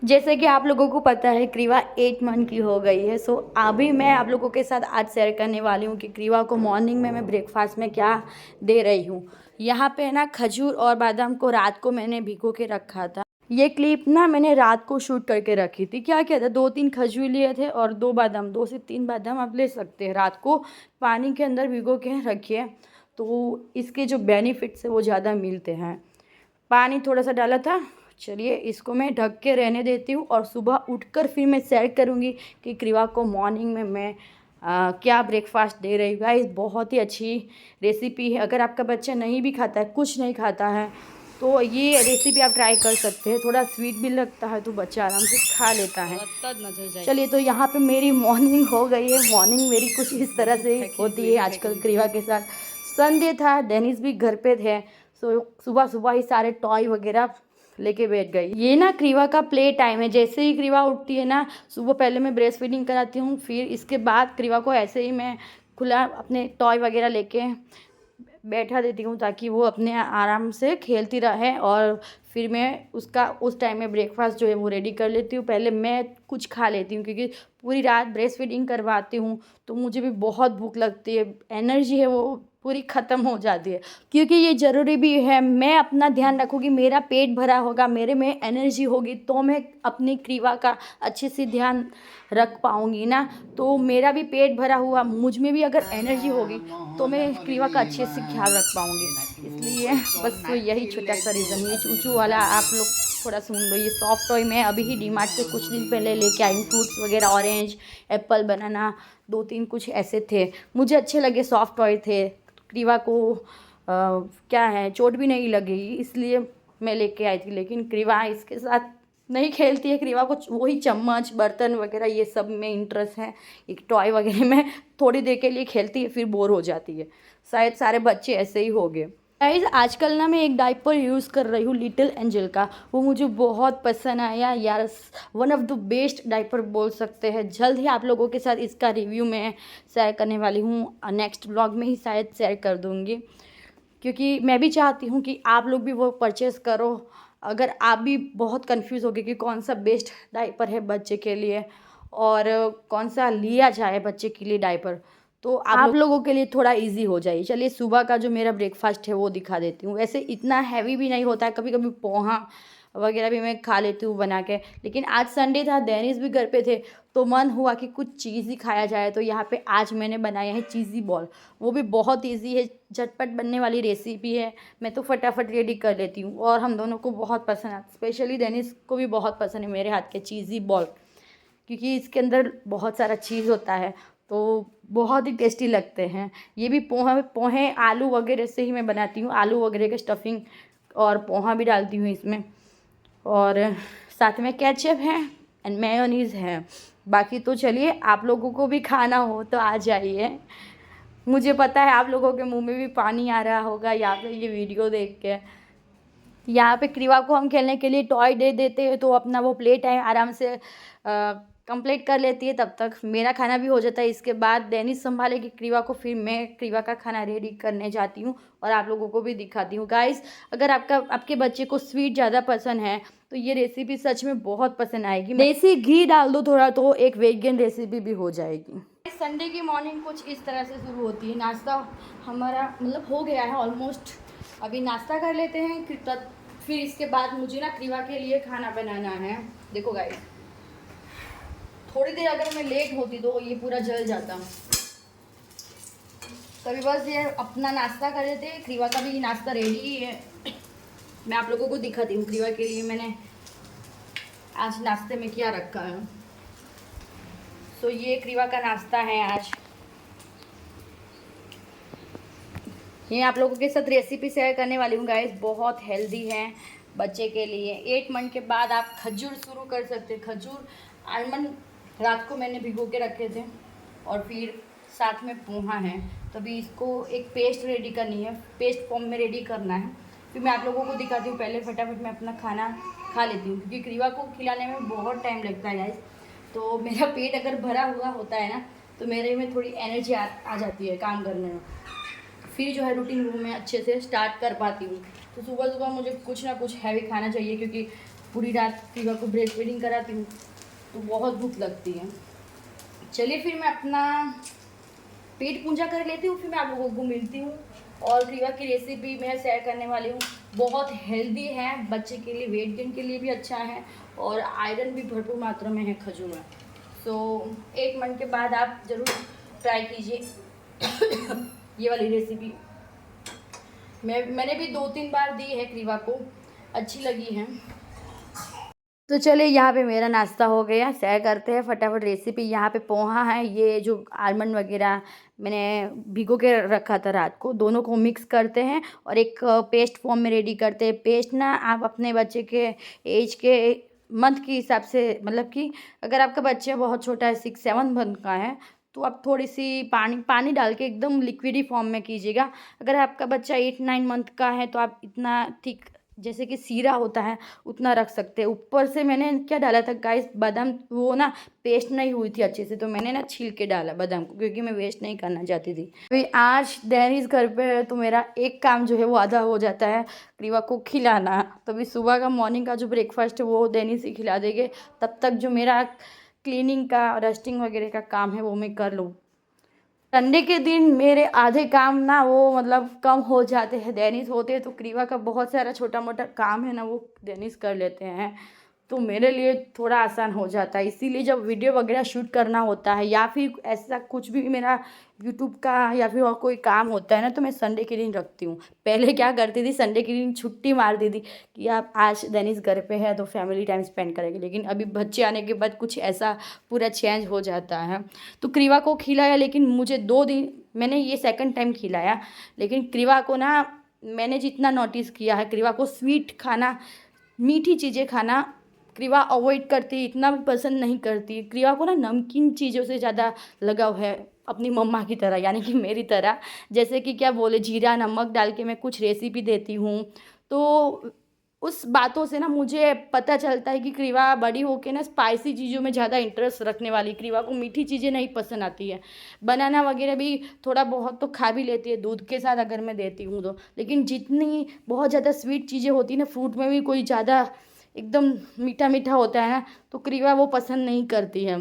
जैसे कि आप लोगों को पता है क्रीवा 8 मंथ की हो गई है। सो अभी मैं आप लोगों के साथ आज शेयर करने वाली हूँ कि क्रीवा को मॉर्निंग में मैं ब्रेकफास्ट में क्या दे रही हूँ। यहाँ पे ना खजूर और बादाम को रात को मैंने भिगो के रखा था। ये क्लिप ना मैंने रात को शूट करके रखी थी। क्या क्या था, 2-3 खजूर लिए थे और 2 बादाम, 2 से 3 बादाम आप ले सकते हैं। रात को पानी के अंदर भिगो के रखिए तो इसके जो बेनिफिट्स है वो ज़्यादा मिलते हैं। पानी थोड़ा सा डाला था। चलिए इसको मैं ढक के रहने देती हूँ और सुबह उठकर फिर मैं शेयर करूँगी कि क्रीवा को मॉर्निंग में मैं क्या ब्रेकफास्ट दे रही हूँ। गाइस बहुत ही अच्छी रेसिपी है। अगर आपका बच्चा नहीं भी खाता है, कुछ नहीं खाता है, तो ये रेसिपी आप ट्राई कर सकते हैं। थोड़ा स्वीट भी लगता है तो बच्चा आराम से खा लेता है। चलिए तो यहाँ पे मेरी मॉर्निंग हो गई है। मॉर्निंग मेरी कुछ इस तरह से होती है आजकल क्रीवा के साथ। संडे था, डेनिस भी घर पे थे, सो सुबह सुबह ही सारे टॉय वगैरह लेके बैठ गई। ये ना क्रीवा का प्ले टाइम है। जैसे ही क्रीवा उठती है ना, सुबह पहले मैं ब्रेस्ट फीडिंग कराती हूँ, फिर इसके बाद क्रीवा को ऐसे ही मैं खुला अपने टॉय वगैरह लेके बैठा देती हूँ ताकि वो अपने आराम से खेलती रहे। और फिर मैं उसका उस टाइम में ब्रेकफास्ट जो है वो रेडी कर लेती हूँ। पहले मैं कुछ खा लेती हूँ क्योंकि पूरी रात ब्रेस्ट फीडिंग करवाती हूँ तो मुझे भी बहुत भूख लगती है। एनर्जी है वो पूरी ख़त्म हो जाती है, क्योंकि ये ज़रूरी भी है। मैं अपना ध्यान रखूँगी, मेरा पेट भरा होगा, मेरे में एनर्जी होगी तो मैं अपनी क्रीवा का अच्छे से ध्यान रख पाऊँगी ना। तो मेरा भी पेट भरा हुआ, मुझ में भी अगर एनर्जी होगी तो मैं क्रीवा का अच्छे से ख्याल रख पाऊँगी। इसलिए बस तो यही छोटा सा रीज़न। ये चूचू वाला आप लोग थोड़ा सुन लो। ये सॉफ्ट टॉय मैं अभी ही डीमार्ट से कुछ दिन पहले लेके आई हूँ। फ्रूट्स वगैरह, ऑरेंज, एप्पल, बनाना, 2-3 कुछ ऐसे थे, मुझे अच्छे लगे, सॉफ्ट टॉय थे। क्रीवा को क्या है, चोट भी नहीं लगेगी इसलिए मैं लेके आई थी। लेकिन क्रीवा इसके साथ नहीं खेलती है। क्रीवा को वही चम्मच, बर्तन वगैरह ये सब में इंटरेस्ट है। एक टॉय वगैरह में थोड़ी देर के लिए खेलती है फिर बोर हो जाती है। शायद सारे बच्चे ऐसे ही हो गए। गाइस आजकल ना मैं एक डायपर यूज़ कर रही हूँ लिटिल एंजल का। वो मुझे बहुत पसंद आया यार। One of the best diaper बोल सकते हैं। जल्द ही आप लोगों के साथ इसका रिव्यू मैं शेयर करने वाली हूँ। नेक्स्ट ब्लॉग में ही शायद शेयर कर दूँगी, क्योंकि मैं भी चाहती हूँ कि आप लोग भी वो परचेज़ करो। अगर आप भी बहुत कंफ्यूज हो गए कि कौन सा बेस्ट डायपर है बच्चे के लिए और कौन सा लिया जाए बच्चे के लिए डायपर, तो आप लोगों के लिए थोड़ा इजी हो जाए। चलिए सुबह का जो मेरा ब्रेकफास्ट है वो दिखा देती हूँ। वैसे इतना हैवी भी नहीं होता है, कभी कभी पोहा वगैरह भी मैं खा लेती हूँ बना के। लेकिन आज संडे था, डेनिस भी घर पे थे, तो मन हुआ कि कुछ चीज़ ही खाया जाए। तो यहाँ पे आज मैंने बनाया है चीज़ी बॉल। वो भी बहुत ईजी है, झटपट बनने वाली रेसिपी है। मैं तो फटाफट रेडी कर लेती हूँ और हम दोनों को बहुत पसंद है। स्पेशली डेनिस को भी बहुत पसंद है मेरे हाथ के चीज़ी बॉल, क्योंकि इसके अंदर बहुत सारा चीज़ होता है तो बहुत ही टेस्टी लगते हैं। ये भी पोहा, पोहे आलू वगैरह से ही मैं बनाती हूँ। आलू वगैरह का स्टफिंग और पोहा भी डालती हूँ इसमें, और साथ में केचप है एंड मेयोनीज़ है। बाकी तो चलिए आप लोगों को भी खाना हो तो आ जाइए। मुझे पता है आप लोगों के मुंह में भी पानी आ रहा होगा यहाँ पे ये वीडियो देख के। यहाँ पे क्रीवा को हम खेलने के लिए टॉय दे देते हैं तो अपना वो प्ले टाइम आराम से कंप्लीट कर लेती है। तब तक मेरा खाना भी हो जाता है। इसके बाद डेनिस संभालेगी क्रीवा को, फिर मैं क्रीवा का खाना रेडी करने जाती हूँ और आप लोगों को भी दिखाती हूँ। गाइस अगर आपके बच्चे को स्वीट ज़्यादा पसंद है तो ये रेसिपी सच में बहुत पसंद आएगी। देसी घी डाल दो थोड़ा तो एक वेगन रेसिपी भी हो जाएगी। संडे की मॉर्निंग कुछ इस तरह से शुरू होती है। नाश्ता हमारा मतलब हो गया है ऑलमोस्ट। अभी नाश्ता कर लेते हैं, फिर इसके बाद मुझे ना क्रीवा के लिए खाना बनाना है। देखो गाइस, थोड़ी देर अगर मैं लेट होती तो ये पूरा जल जाता। कभी बस ये अपना नाश्ता कर लेते हैं। क्रीवा का भी नाश्ता रेडी ही है। मैं आप लोगों को दिखाती हूँ क्रीवा के लिए मैंने आज नाश्ते में क्या रखा है। तो ये क्रीवा का नाश्ता है आज। ये आप लोगों के साथ रेसिपी शेयर करने वाली हूँ गाइस। बहुत हेल्दी है बच्चे के लिए। 8 मंथ के बाद आप खजूर शुरू कर सकते हैं। खजूर, आलमंड रात को मैंने भिगो के रखे थे और फिर साथ में पोहा है। तभी इसको एक पेस्ट रेडी करनी है, पेस्ट फॉर्म में रेडी करना है। फिर मैं आप लोगों को दिखाती हूँ। पहले फटाफट मैं अपना खाना खा लेती हूँ क्योंकि क्रीवा को खिलाने में बहुत टाइम लगता है गाइस। तो मेरा पेट अगर भरा हुआ होता है ना तो मेरे में थोड़ी एनर्जी आ जाती है काम करने में। फिर जो है रूटीन वो मैं अच्छे से स्टार्ट कर पाती हूँ। तो सुबह सुबह मुझे कुछ ना कुछ हैवी खाना चाहिए क्योंकि पूरी रात क्रीवा को ब्रेस्ट फीडिंग कराती हूँ तो बहुत भूख लगती है। चलिए फिर मैं अपना पेट पूजा कर लेती हूँ, फिर मैं आप लोगों को मिलती हूँ। और क्रीवा की रेसिपी मैं शेयर करने वाली हूँ, बहुत हेल्दी है, बच्चे के लिए वेट गेन के लिए भी अच्छा है और आयरन भी भरपूर मात्रा में है खजूर में। सो 8 मंथ के बाद आप ज़रूर ट्राई कीजिए ये वाली रेसिपी। मैंने भी 2-3 बार दी है क्रीवा को, अच्छी लगी है। तो चलिए यहाँ पे मेरा नाश्ता हो गया, शेयर करते हैं फटाफट रेसिपी। यहाँ पे पोहा है, ये जो आलमंड वगैरह मैंने भिगो के रखा था रात को, दोनों को मिक्स करते हैं और एक पेस्ट फॉर्म में रेडी करते हैं। पेस्ट ना आप अपने बच्चे के एज के मंथ के हिसाब से, मतलब कि अगर आपका बच्चा बहुत छोटा है 6-7 मंथ का है तो आप थोड़ी सी पानी डाल के एकदम लिक्विडी फॉर्म में कीजिएगा। अगर आपका बच्चा 8-9 मंथ का है तो आप इतना थिक जैसे कि सीरा होता है उतना रख सकते हैं। ऊपर से मैंने क्या डाला था गाइस, बादाम, वो ना पेस्ट नहीं हुई थी अच्छे से तो मैंने ना छील के डाला बादाम को, क्योंकि मैं वेस्ट नहीं करना चाहती थी। अभी आज डैनिश घर पे है तो मेरा एक काम जो है वो आधा हो जाता है, क्रीवा को खिलाना। तो अभी सुबह का मॉर्निंग का जो ब्रेकफास्ट है वो डैनिश ही खिला देंगे, तब तक जो मेरा क्लीनिंग का डस्टिंग वगैरह का काम है वो मैं कर लूँ। संडे के दिन मेरे आधे काम ना वो मतलब कम हो जाते हैं, डैनिश होते हैं तो क्रीवा का बहुत सारा छोटा मोटा काम है ना वो डैनिश कर लेते हैं, तो मेरे लिए थोड़ा आसान हो जाता है। इसीलिए जब वीडियो वगैरह शूट करना होता है या फिर ऐसा कुछ भी मेरा यूट्यूब का या फिर और कोई काम होता है ना तो मैं संडे के दिन रखती हूँ। पहले क्या करती थी, संडे के दिन छुट्टी मार दी थी कि आप आज डैनिश घर पे है तो फैमिली टाइम स्पेंड करेंगे, लेकिन अभी बच्चे आने के बाद कुछ ऐसा पूरा चेंज हो जाता है। तो क्रीवा को खिलाया, लेकिन मुझे 2 दिन, मैंने ये सेकंड टाइम खिलाया, लेकिन क्रीवा को ना मैंने जितना नोटिस किया है, क्रीवा को स्वीट खाना, मीठी चीज़ें खाना क्रीवा अवॉइड करती, इतना भी पसंद नहीं करती। क्रीवा को ना नमकीन चीज़ों से ज़्यादा लगाव है, अपनी मम्मा की तरह, यानी कि मेरी तरह। जैसे कि क्या बोले, जीरा नमक डाल के मैं कुछ रेसिपी देती हूँ तो उस बातों से ना मुझे पता चलता है कि क्रीवा बड़ी होके ना स्पाइसी चीज़ों में ज़्यादा इंटरेस्ट रखने वाली। क्रीवा को मीठी चीज़ें नहीं पसंद आती है। बनाना वगैरह भी थोड़ा बहुत तो खा भी लेती है दूध के साथ अगर मैं देती हूँ तो, लेकिन जितनी बहुत ज़्यादा स्वीट चीज़ें होती है ना, फ्रूट में भी कोई ज़्यादा एकदम मीठा मीठा होता है ना तो क्रीवा वो पसंद नहीं करती है।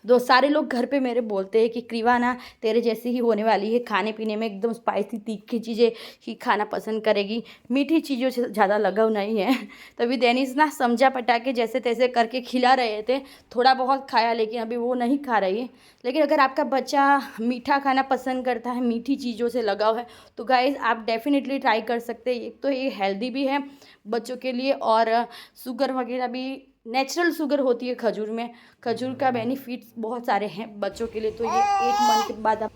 दो सारे लोग घर पे मेरे बोलते हैं कि क्रीवा ना तेरे जैसी ही होने वाली है, खाने पीने में एकदम स्पाइसी तीखी चीज़ें ही खाना पसंद करेगी, मीठी चीज़ों से ज़्यादा लगाव नहीं है। तभी डैनिश ना समझा पटा के जैसे तैसे करके खिला रहे थे, थोड़ा बहुत खाया, लेकिन अभी वो नहीं खा रही है। लेकिन अगर आपका बच्चा मीठा खाना पसंद करता है, मीठी चीज़ों से लगाव है, तो गाइस आप डेफिनेटली ट्राई कर सकते हैं। एक तो ये हेल्दी भी है बच्चों के लिए और शुगर वगैरह भी नेचुरल शुगर होती है खजूर में। खजूर का बेनिफिट्स बहुत सारे हैं बच्चों के लिए। तो ये 8 मंथ के बाद आप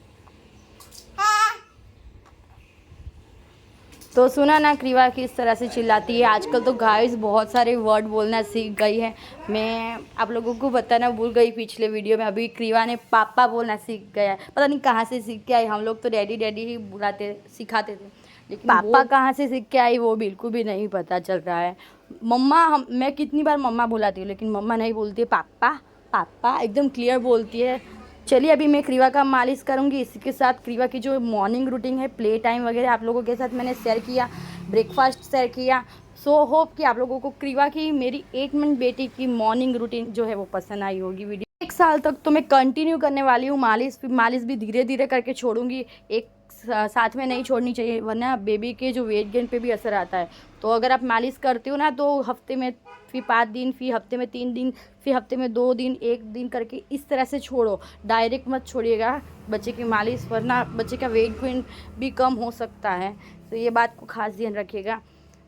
तो सुना ना क्रीवा किस तरह से चिल्लाती है। आजकल तो गाइस बहुत सारे वर्ड बोलना सीख गई है। मैं आप लोगों को बताना भूल गई पिछले वीडियो में, अभी क्रीवा ने पापा बोलना सीख गया है। पता नहीं कहाँ से सीख के आई, हम लोग तो डैडी डैडी ही बुलाते सिखाते थे, लेकिन पापा कहाँ से सीख के आई वो बिल्कुल भी नहीं पता चल रहा है। मम्मा, मैं कितनी बार मम्मा बुलाती हूँ लेकिन मम्मा नहीं बोलती है, पापा पापा एकदम क्लियर बोलती है। चलिए अभी मैं क्रीवा का मालिश करूँगी। इसी के साथ क्रीवा की जो मॉर्निंग रूटीन है, प्ले टाइम वगैरह आप लोगों के साथ मैंने शेयर किया, ब्रेकफास्ट शेयर किया। सो होप कि आप लोगों को क्रीवा की, मेरी 8 मंथ बेटी की मॉर्निंग रूटीन जो है वो पसंद आई होगी। वीडियो 1 साल तक तो मैं कंटिन्यू करने वाली हूँ मालिश भी धीरे धीरे करके छोड़ूंगी, एक साथ में नहीं छोड़नी चाहिए, वरना बेबी के जो वेट गेन पे भी असर आता है। तो अगर आप मालिश करते हो ना तो हफ्ते में फिर 5 दिन, फिर हफ्ते में 3 दिन, फिर हफ्ते में 2 दिन, 1 दिन करके इस तरह से छोड़ो, डायरेक्ट मत छोड़िएगा बच्चे की मालिश, वरना बच्चे का वेट गेन भी कम हो सकता है। तो ये बात को खास ध्यान रखिएगा।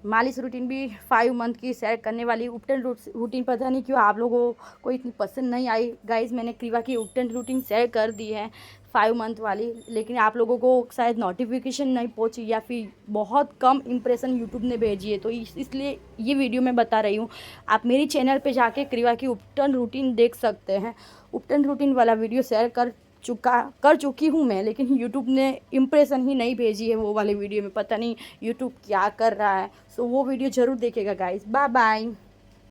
मालिश रूटीन भी 5 मंथ की शेयर करने वाली। उपटन रूटीन पता नहीं क्यों आप लोगों को इतनी पसंद नहीं आई गाइस, मैंने क्रीवा की उपटन रूटीन शेयर कर दी है 5 मंथ वाली, लेकिन आप लोगों को शायद नोटिफिकेशन नहीं पहुंची या फिर बहुत कम इंप्रेशन यूट्यूब ने भेजी है, तो इसलिए ये वीडियो मैं बता रही हूँ। आप मेरी चैनल पे जाके क्रीवा की उपटन रूटीन देख सकते हैं। उपटन रूटीन वाला वीडियो शेयर कर चुकी हूँ मैं, लेकिन यूट्यूब ने इम्प्रेशन ही नहीं भेजी है वो वाले वीडियो में, पता नहीं यूट्यूब क्या कर रहा है। सो वो वीडियो ज़रूर देखेगा गाइस। Bye bye.